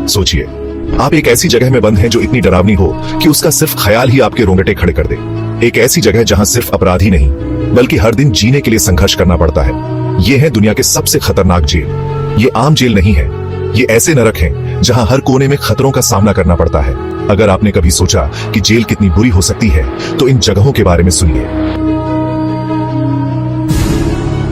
सोचिए, आप एक ऐसी जगह में बंद हैं जो इतनी डरावनी हो कि उसका सिर्फ ख्याल ही आपके रोंगटे खड़े कर दे। एक ऐसी जगह जहां सिर्फ अपराधी नहीं बल्कि हर दिन जीने के लिए संघर्ष करना पड़ता है। यह है दुनिया के सबसे खतरनाक जेल। ये आम जेल नहीं है, ये ऐसे नरक हैं जहां हर कोने में खतरों का सामना करना पड़ता है। अगर आपने कभी सोचा कि जेल कितनी बुरी हो सकती है तो इन जगहों के बारे में सुनिए।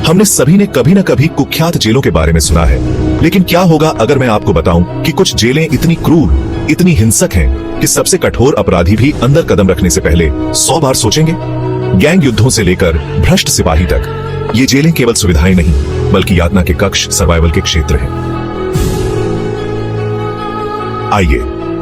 हमने सभी ने कभी न कभी कुख्यात जेलों के बारे में सुना है, लेकिन क्या होगा अगर मैं आपको बताऊं कि कुछ जेलें इतनी क्रूर, इतनी हिंसक हैं कि सबसे कठोर अपराधी भी अंदर कदम रखने से पहले 100 बार सोचेंगे। गैंग युद्धों से लेकर भ्रष्ट सिपाही तक, ये जेलें केवल सुविधाएं नहीं बल्कि यातना के कक्ष, सर्वाइवल के क्षेत्र हैं। आइए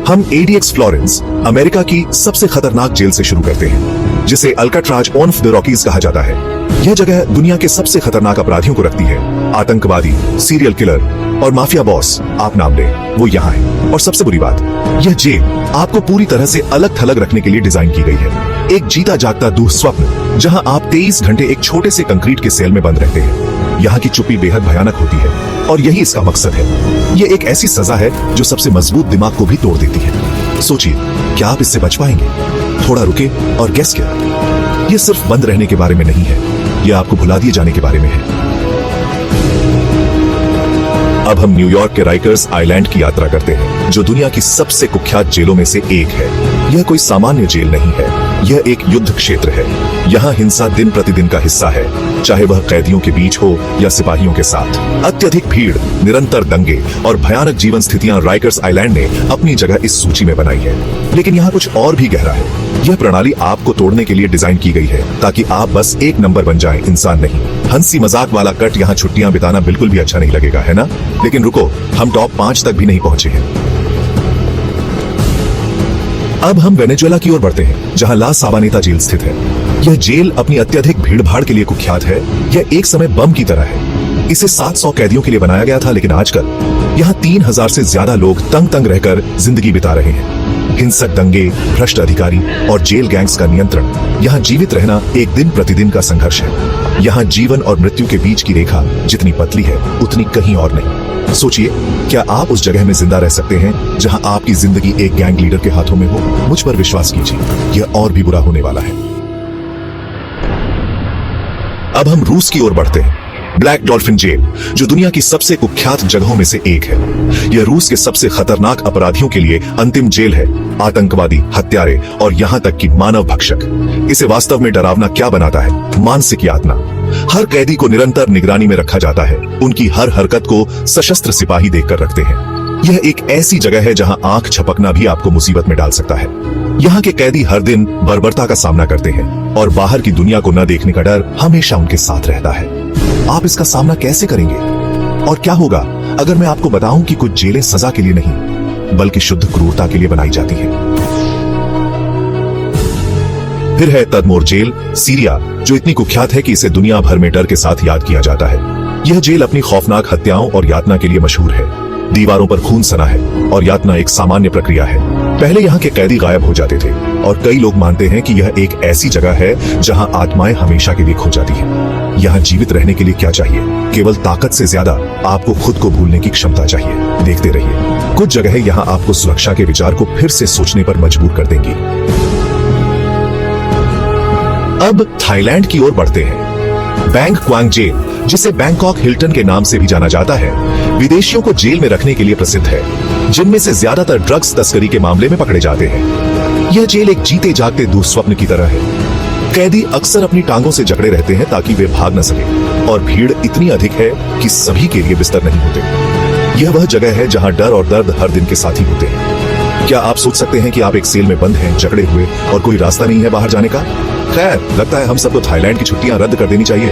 हम एडीएक्स फ्लोरेंस, अमेरिका की सबसे खतरनाक जेल से शुरू करते हैं, जिसे अल्काट्राज ऑफ द रॉकीज कहा जाता है। यह जगह दुनिया के सबसे खतरनाक अपराधियों को रखती है। आतंकवादी, सीरियल किलर और माफिया बॉस आप नाम ले, वो यहाँ है। और सबसे बुरी बात, यह जेल आपको पूरी तरह से अलग थलग रखने के लिए डिजाइन की गई है। एक जीता जागता दुःस्वप्न जहां आप 23 घंटे एक छोटे से कंक्रीट के सेल में बंद रहते हैं। यहाँ की चुप्पी बेहद भयानक होती है और यही इसका मकसद है। यह एक ऐसी सजा है जो सबसे मजबूत दिमाग को भी तोड़ देती है। सोचिए, क्या आप इससे बच पाएंगे? थोड़ा रुके और गेस क्या, यह सिर्फ बंद रहने के बारे में नहीं है, यह आपको भुला दिए जाने के बारे में है। अब हम न्यूयॉर्क के राइकर्स आइलैंड की यात्रा करते हैं, जो दुनिया की सबसे कुख्यात जेलों में से एक है। यह कोई सामान्य जेल नहीं है, यह एक युद्ध क्षेत्र है। यहाँ हिंसा दिन प्रतिदिन का हिस्सा है, चाहे वह कैदियों के बीच हो या सिपाहियों के साथ। अत्यधिक भीड़, निरंतर दंगे और भयानक जीवन स्थितियां राइकर्स आइलैंड ने अपनी जगह इस सूची में बनाई है। लेकिन यहाँ कुछ और भी गहरा है। यह प्रणाली आपको तोड़ने के लिए डिजाइन की गई है, ताकि आप बस एक नंबर बन जाएं, इंसान नहीं। हंसी मजाक वाला कट, यहाँ छुट्टियां बिताना बिल्कुल भी अच्छा नहीं लगेगा, है ना? लेकिन रुको, हम टॉप 5 तक भी नहीं पहुंचे हैं। अब हम वेनेजुएला की ओर बढ़ते हैं, जहां ला साबानेता जेल स्थित है। यह जेल अपनी अत्यधिक भीड़-भाड़ के लिए कुख्यात है। यह एक समय बम की तरह है। इसे 700 कैदियों के लिए बनाया गया था, लेकिन आजकल यहाँ 3000 से ज्यादा लोग तंग रहकर जिंदगी बिता रहे हैं। हिंसक दंगे, भ्रष्ट अधिकारी और जेल गैंग्स का नियंत्रण, यहाँ जीवित रहना एक दिन प्रतिदिन का संघर्ष है। यहाँ जीवन और मृत्यु के बीच की रेखा जितनी पतली है, उतनी कहीं और नहीं। सोचिए, क्या आप उस जगह में जिंदा रह सकते हैं जहां आपकी जिंदगी एक गैंग लीडर के हाथों में हो? मुझ पर विश्वास कीजिए, यह और भी बुरा होने वाला है। अब हम रूस की ओर बढ़ते हैं। ब्लैक डॉल्फिन जेल, जो दुनिया की सबसे कुख्यात जगहों में से एक है। यह रूस के सबसे खतरनाक अपराधियों के लिए अंतिम जेल है। आतंकवादी, हत्यारे और यहाँ तक कि मानव भक्षक। इसे वास्तव में डरावना क्या बनाता है? मानसिक यातना। हर कैदी को निरंतर निगरानी में रखा जाता है। उनकी हर हरकत को सशस्त्र सिपाही देखकर रखते हैं। यह एक ऐसी जगह है जहां आंख झपकना भी आपको मुसीबत में डाल सकता है। यहाँ के कैदी हर दिन बर्बरता का सामना करते हैं और बाहर की दुनिया को न देखने का डर हमेशा उनके साथ रहता है। आप इसका सामना कैसे करेंगे? और क्या होगा अगर मैं आपको बताऊं कि कुछ जेलें सजा के लिए नहीं बल्कि शुद्ध क्रूरता के लिए बनाई जाती है? फिर है तदमोर जेल, सीरिया, जो इतनी कुख्यात है कि इसे दुनिया भर में डर के साथ याद किया जाता है। यह जेल अपनी खौफनाक हत्याओं और यातना के लिए मशहूर है। दीवारों पर खून सना है और यातना एक सामान्य प्रक्रिया है। पहले यहाँ के कैदी गायब हो जाते थे और कई लोग मानते हैं कि यह एक ऐसी जगह है जहाँ आत्माएं हमेशा के लिए खो जाती हैं। यहाँ जीवित रहने के लिए क्या चाहिए? केवल ताकत से ज्यादा आपको खुद को भूलने की क्षमता चाहिए। देखते रहिए, कुछ जगह यहाँ आपको सुरक्षा के विचार को फिर से सोचने पर मजबूर कर देंगी। अब थाईलैंड की ओर बढ़ते हैं। बैंग क्वांग जेल, जिसे बैंकॉक हिल्टन के नाम से भी जाना जाता है, विदेशियों को जेल में रखने के लिए प्रसिद्ध है, जिनमें से ज्यादातर ड्रग्स तस्करी के मामले में पकड़े जाते हैं। यह जेल एक जीते जागते दुःस्वप्न की तरह है। कैदी अक्सर अपनी टांगों से जकड़े रहते हैं ताकि वे भाग न सके, और भीड़ इतनी अधिक है कि सभी के लिए बिस्तर नहीं होते। यह वह जगह है जहां डर और दर्द हर दिन के साथी होते हैं। क्या आप सोच सकते हैं कि आप एक सेल में बंद हैं, जकड़े हुए, और कोई रास्ता नहीं है बाहर जाने का? खैर, लगता है हम सबको थाईलैंड की छुट्टियां रद्द कर देनी चाहिए।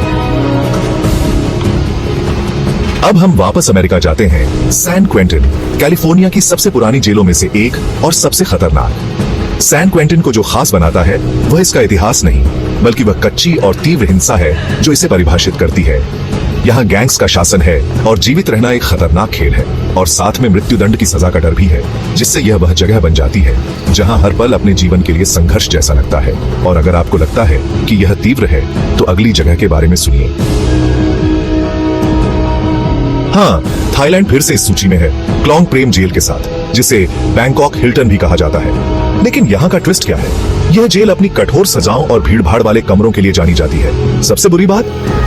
अब हम वापस अमेरिका जाते हैं। सैन क्वेंटिन, कैलिफोर्निया की सबसे पुरानी जेलों में से एक और सबसे खतरनाक। सैन क्वेंटिन को जो खास बनाता है वह इसका इतिहास नहीं, बल्कि वह कच्ची और तीव्र हिंसा है जो इसे परिभाषित करती है। यहाँ गैंग्स का शासन है और जीवित रहना एक खतरनाक खेल है, और साथ में मृत्युदंड की सजा का डर भी है, जिससे यह वह जगह बन जाती है जहां हर पल अपने जीवन के लिए संघर्ष जैसा लगता है। और अगर आपको लगता है कि यह तीव्र है, तो अगली जगह के बारे में सुनिए। हाँ, थाईलैंड फिर से इस सूची में है, क्लोंग प्रेम जेल के साथ, जिसे बैंकॉक हिल्टन भी कहा जाता है। लेकिन यहाँ का ट्विस्ट क्या है? यह जेल अपनी कठोर सजाओं और भीड़भाड़ वाले कमरों के लिए जानी जाती है। सबसे बुरी बात,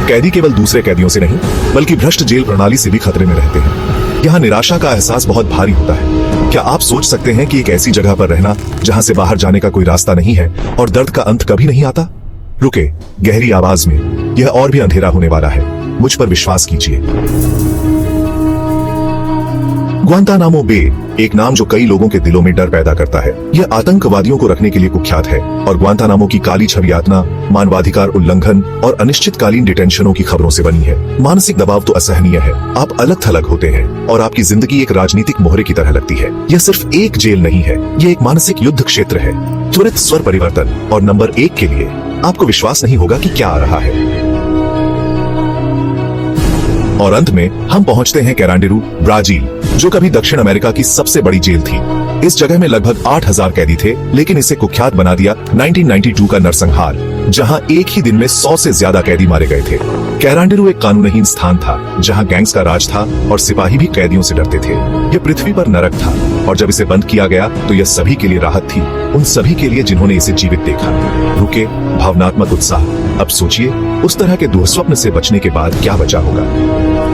कैदी केवल दूसरे कैदियों से नहीं, बल्कि भ्रष्ट जेल प्रणाली से भी खतरे में रहते हैं। यहाँ निराशा का एहसास बहुत भारी होता है। क्या आप सोच सकते हैं कि एक ऐसी जगह पर रहना जहाँ से बाहर जाने का कोई रास्ता नहीं है और दर्द का अंत कभी नहीं आता? रुके, गहरी आवाज में, यह और भी अंधेरा होने वाला है, मुझ पर विश्वास कीजिए। ग्वांतानामो बे, एक नाम जो कई लोगों के दिलों में डर पैदा करता है। यह आतंकवादियों को रखने के लिए कुख्यात है और ग्वांतानामो की काली छवि यातना, मानवाधिकार उल्लंघन और अनिश्चितकालीन डिटेंशनों की खबरों से बनी है। मानसिक दबाव तो असहनीय है। आप अलग थलग होते हैं और आपकी जिंदगी एक राजनीतिक मोहरे की तरह लगती है। यह सिर्फ एक जेल नहीं है, यह एक मानसिक युद्ध क्षेत्र है। त्वरित स्वर परिवर्तन और नंबर 1 के लिए आपको विश्वास नहीं होगा कि क्या आ रहा है। और अंत में हम पहुंचते हैं कैरांडिरू, ब्राजील, जो कभी दक्षिण अमेरिका की सबसे बड़ी जेल थी। इस जगह में लगभग 8000 कैदी थे, लेकिन इसे कुख्यात बना दिया 1992 का नरसंहार, जहां एक ही दिन में 100 से ज्यादा कैदी मारे गए थे। कैरांडिरू एक कानूनहीन स्थान था, जहां गैंग्स का राज था और सिपाही भी कैदियों से डरते थे। यह पृथ्वी पर नरक था, और जब इसे बंद किया गया तो यह सभी के लिए राहत थी, उन सभी के लिए जिन्होंने इसे जीवित देखा। रुके, भावनात्मक उत्साह। अब सोचिए, उस तरह के दुःस्वप्न से बचने के बाद क्या बचा होगा।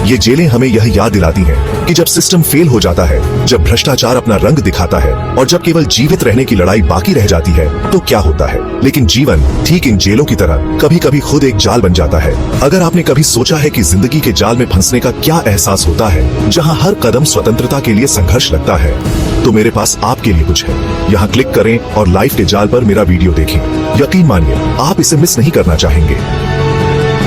ये जेलें हमें यह याद दिलाती हैं कि जब सिस्टम फेल हो जाता है, जब भ्रष्टाचार अपना रंग दिखाता है और जब केवल जीवित रहने की लड़ाई बाकी रह जाती है, तो क्या होता है। लेकिन जीवन ठीक इन जेलों की तरह कभी कभी खुद एक जाल बन जाता है। अगर आपने कभी सोचा है कि जिंदगी के जाल में फंसने का क्या एहसास होता है, जहां हर कदम स्वतंत्रता के लिए संघर्ष लगता है, तो मेरे पास आपके लिए कुछ है। यहाँ क्लिक करें और लाइफ के जाल पर मेरा वीडियो देखें। यकीन मानिए, आप इसे मिस नहीं करना चाहेंगे।